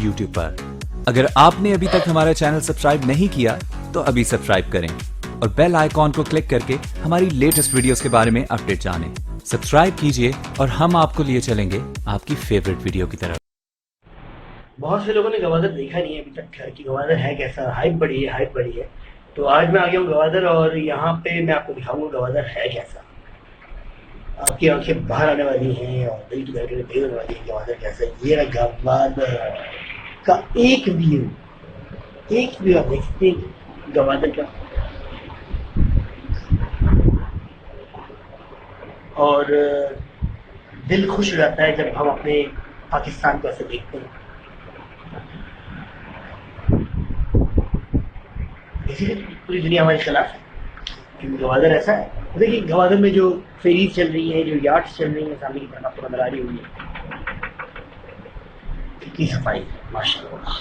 YouTube पर। अगर आपने अभी तक हमारा चैनल सब्सक्राइब नहीं किया तो अभी सब्सक्राइब करें और बेल आइकॉन को क्लिक करके हमारी लेटेस्ट वीडियोस के बारे में अपडेट जानें। सब्सक्राइब कीजिए और हम आपको लिए चलेंगे आपकी फेवरेट वीडियो की तरफ। बहुत से लोगों ने गवादर देखा नहीं है अभी तक कि गवादर है कैसा। हाइप बढ़ी है। तो आज मैं आ गया हूँ गवादर और यहाँ पे मैं आपको दिखाऊंगा गवादर है कैसा। आपकी आंखें बाहर आने वाली हैं और दिल की धड़कनें तेज होने वाली है। गवादर कैसा है ये रहा गवादर का एक व्यू आप देख सकते हैं गवादर का। और दिल खुश हो जाता है जब हम अपने पाकिस्तान को ऐसे देखते हैं। इसीलिए पूरी दुनिया हमारे खिलाफ है क्योंकि गवादर ऐसा है। तो देखिए गवादर में जो फेरीज चल रही है, जो यार्ड्स चल रही है, सामने की तरफ आपको नजर आ रही हुई है, कितनी सफाई माशाल्लाह।